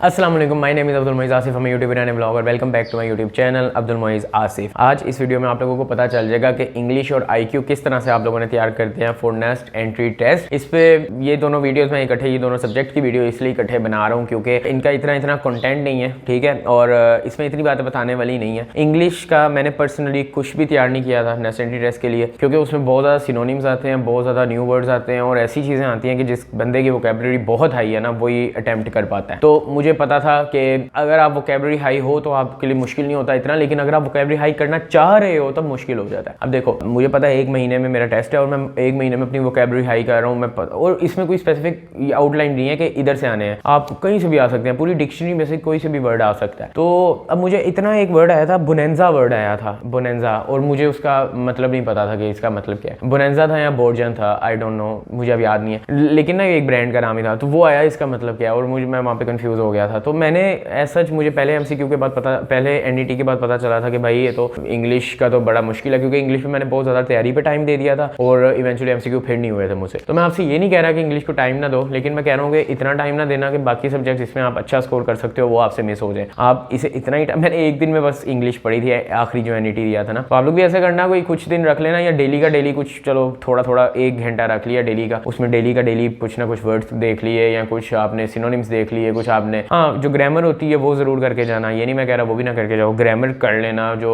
अस्सलाम वालेकुम, my name is Abdul Moiz Asif, हम YouTuber and blogger. Welcome back to my YouTube channel Abdul Moiz Asif. आज इस वीडियो में आप लोगों को पता चल जाएगा कि इंग्लिश और आईक्यू किस तरह से आप लोगों ने तैयार करते हैं फॉर नेक्स्ट एंट्री टेस्ट। इस पे ये दोनों वीडियोस में इकट्ठे, ये दोनों सब्जेक्ट की वीडियो इसलिए इकट्ठे बना रहा हूँ क्योंकि इनका इतना कंटेंट नहीं है, ठीक है, और इसमें इतनी बातें बताने वाली नहीं है। इंग्लिश का मैंने पर्सनली कुछ भी तैयार नहीं किया था नेक्स्ट एंट्री टेस्ट के लिए, क्योंकि उसमें बहुत ज़्यादा सिनोनिम्स आते हैं, बहुत ज़्यादा न्यू वर्ड्स आते हैं और ऐसी चीज़ें आती हैं कि जिस बंदे की वोकैबुलरी बहुत हाई है ना, वो ये अटैम्प्ट कर पाता है। तो मुझे पता था कि अगर आप वोकैबुलरी हाई हो तो आपके लिए मुश्किल नहीं होता इतना, लेकिन अगर आप वोकैबुलरी हाई करना चाह रहे हो तब मुश्किल हो जाता है। अब देखो, मुझे पता है 1 महीने में मेरा टेस्ट है और मैं 1 महीने में अपनी वोकैबुलरी हाई कर रहा हूँ, और इसमें कोई स्पेसिफिक आउटलाइन नहीं है कि इधर से आने हैं, आप कहीं से भी आ सकते हैं, पूरी डिक्शनरी में से कोई से भी वर्ड आ सकता है। तो अब मुझे इतना एक वर्ड आया था, बोनेंजा वर्ड आया था, बोनेंजा, और मुझे उसका मतलब नहीं पता था कि इसका मतलब क्या है। बोनेंजा था या बोर्जन था, आई डोंट नो, मुझे अब याद नहीं है, लेकिन ना एक ब्रांड का नाम ही था। तो वो आया, इसका मतलब क्या है, और मैं वहाँ पे कंफ्यूज हो गया था। तो मैंने सच मुझे पहले एमसीक्यू के बाद पहले एनडीटी के बाद पता चला था कि भाई ये तो इंग्लिश का तो बड़ा मुश्किल है, क्योंकि इंग्लिश में मैंने बहुत ज़्यादा तैयारी पे टाइम दे दिया था और इवेंचुअली एमसीक्यू फिर नहीं हुए थे मुझसे। तो मैं आपसे ये नहीं कह रहा कि इंग्लिश को टाइम ना दो, लेकिन मैं कह रहा हूँ कि इतना टाइम ना देना कि बाकी सब्जेक्ट्स इसमें आप अच्छा स्कोर कर सकते हो वो आपसे मिस हो जाए। आप इसे इतना ही, मैंने एक दिन में बस इंग्लिश पढ़ी थी, आखिरी जो एनईटी दिया था ना। तो आप लोग भी ऐसा करना, कोई कुछ दिन रख लेना, या डेली का डेली कुछ, चलो थोड़ा थोड़ा 1 घंटा रख लिया डेली का, उसमें डेली का डेली कुछ ना कुछ वर्ड्स देख लिए, या कुछ आपने सिनोनिम्स देख लिए, कुछ आपने, हाँ, जो ग्रामर होती है वो जरूर करके जाना। ये नहीं मैं कह रहा वो भी ना करके जाओ, ग्रामर कर लेना, जो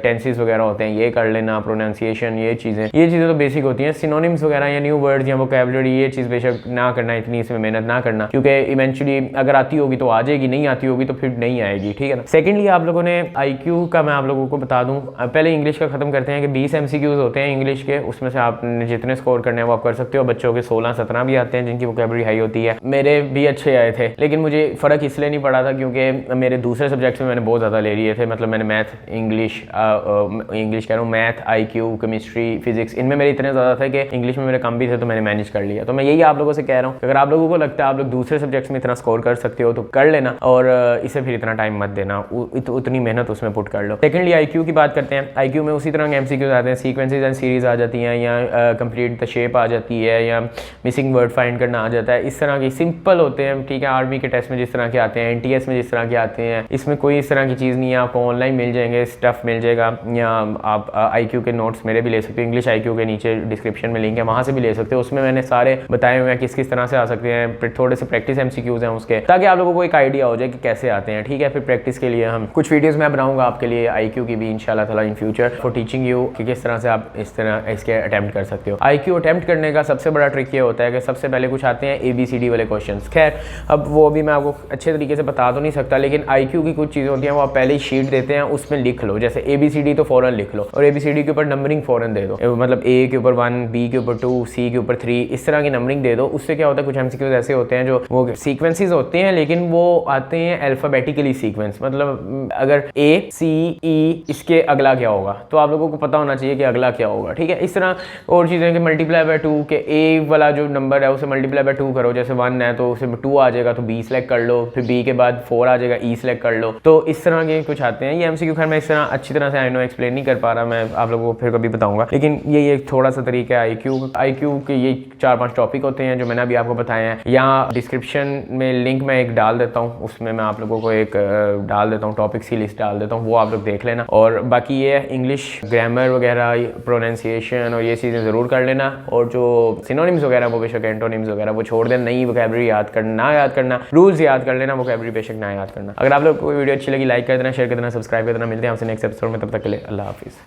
टेंसेस वगैरह होते हैं ये कर लेना, प्रोनाउंसिएशन, ये चीज़ें तो बेसिक होती हैं। सिनोनिम्स वगैरह या न्यू वर्ड्स या वोकैबुलरी, ये चीज़ बेशक ना करना, इतनी इसमें मेहनत ना करना, क्योंकि इवेंचुअली अगर आती होगी तो आ जाएगी, नहीं आती होगी तो फिर नहीं आएगी, ठीक है ना। सेकेंडली, आप लोगों ने आईक्यू का मैं आप लोगों को बता दूं, पहले इंग्लिश का खत्म करते हैं कि 20 एमसीक्यूज होते हैं इंग्लिश के, उसमें से आपने जितने स्कोर करने हैं वो आप कर सकते हो। बच्चों के 16-17 भी आते हैं जिनकी वोकैबुलरी हाई होती है, मेरे भी अच्छे आए थे, लेकिन मुझे फ़र्क इसलिए नहीं पड़ा था क्योंकि मेरे दूसरे सब्जेक्ट्स में मैंने बहुत ज़्यादा ले लिए थे। मतलब मैंने मैथ, इंग्लिश कह रहा हूँ, मैथ, आईक्यू, केमिस्ट्री, फिजिक्स, इनमें मेरे इतने ज़्यादा थे कि इंग्लिश में मेरे कम भी थे, तो मैंने मैनेज कर लिया। तो मैं यही आप लोगों से कह रहा हूँ, अगर आप लोगों को लगता है आप लोग दूसरे सब्जेक्ट्स में इतना स्कोर कर सकते हो तो कर लेना, और इसे फिर इतना टाइम मत देना, उतनी मेहनत उसमें पुट कर लो। सेकेंडली, आईक्यू की बात करते हैं। आईक्यू में उसी तरह के एमसीक्यूज आते हैं, सीक्वेंसेज एंड सीरीज आ जाती हैं, या कंप्लीट द शेप आ जाती है, या मिसिंग वर्ड फाइंड करना आ जाता है। इस तरह की सिंपल होते हैं, ठीक है। आर्मी के टेस्ट में जिस तरह के आते हैं, एनटीएस में जिस तरह के आते हैं, इसमें कोई इस तरह की चीज़ नहीं है। आपको ऑनलाइन मिल जाएंगे, स्टफ मिल जाएगा, या आप आईक्यू के नोट्स मेरे भी ले सकते हो, इंग्लिश आईक्यू के नीचे डिस्क्रिप्शन में लिंक है, वहाँ से भी ले सकते हो। उसमें मैंने सारे बताए हुए हैं किस तरह से आ सकते हैं, थोड़े से प्रैक्टिस एमसीक्यूज हैं उसके, ताकि आप लोगों को एक आइडिया हो जाए कि कैसे आते हैं, ठीक है। फिर प्रैक्टिस के लिए हम कुछ वीडियोज़ मैं बनाऊंगा आपके लिए आईक्यू की भी इंशाल्लाह ताला in future, for teaching you कि किस तरह से आप इस तरह इसके अटैम्प्ट कर सकते हो। आईक्यू अटैम्प्ट करने का सबसे बड़ा ट्रिक ये होता है कि सबसे पहले कुछ आते हैं ABCD वाले क्वेश्चन। खैर, अब वो भी मैं आपको अच्छे तरीके से बता तो नहीं सकता, लेकिन आईक्यू की कुछ चीज़ें होती हैं वो आप पहले ही शीट देते हैं, उसमें लिख लो। जैसे ABCD तो फ़ौरन लिख लो, और ABCD के ऊपर नंबरिंग फ़ौरन दे दो, मतलब A के ऊपर 1, B के ऊपर 2, C के ऊपर 3, इस तरह की नंबरिंग दे दो। उससे क्या होता है, कुछ एमसीक्यूज ऐसे होते हैं जो वो सीक्वेंसेस होते हैं, लेकिन वो आते हैं अल्फाबेटिकली सीक्वेंस, मतलब अगर A C E इसके अगला क्या होगा, तो आप लोगों को पता होना चाहिए कि अगला क्या होगा, ठीक है। इस तरह और चीज़ें कि मल्टीप्लाई बाय 2 के A वाला जो नंबर है उसे मल्टीप्लाई बाय 2 करो, जैसे 1 है तो उसे 2 आ जाएगा तो B सेलेक्ट कर लो, फिर B के बाद 4 आ जाएगा, E सेलेक्ट कर लो। तो इस तरह के कुछ आते हैं। ये एमसीक्यू खैर मैं इस तरह अच्छी तरह से आई नो एक्सप्लेन नहीं कर पा रहा, मैं आप लोगों को फिर कभी बताऊंगा, लेकिन ये एक थोड़ा सा तरीका है आईक्यू के। ये 4-5 टॉपिक होते हैं जो मैंने अभी आपको बताए हैं। यहाँ डिस्क्रिप्शन में लिंक मैं एक डाल देता हूँ, उसमें मैं आप लोगों को एक डाल देता हूँ, टॉपिक्स की लिस्ट डाल देता हूँ, वो आप लोग देख लेना। और बाकी ये इंग्लिश ग्रामर वगैरह, प्रोनाउंसिएशन और ये चीज़ें ज़रूर कर लेना, और जो सिनोनिम्स वगैरह वो बेशक, एंटोनिम्स वगैरह वो छोड़ देना, नई वोकैबुलरी याद करना, रूल्स याद कर लेना, वोकैबुलरी बेशक ना याद करना। अगर आप लोग को वीडियो अच्छी लगी लाइक कर देना, शेयर कर देना, सब्सक्राइब कर देना। मिलते हैं आपसे नेक्स्ट एपिसोड में, तब तक के लिए अल्लाह हाफिज़।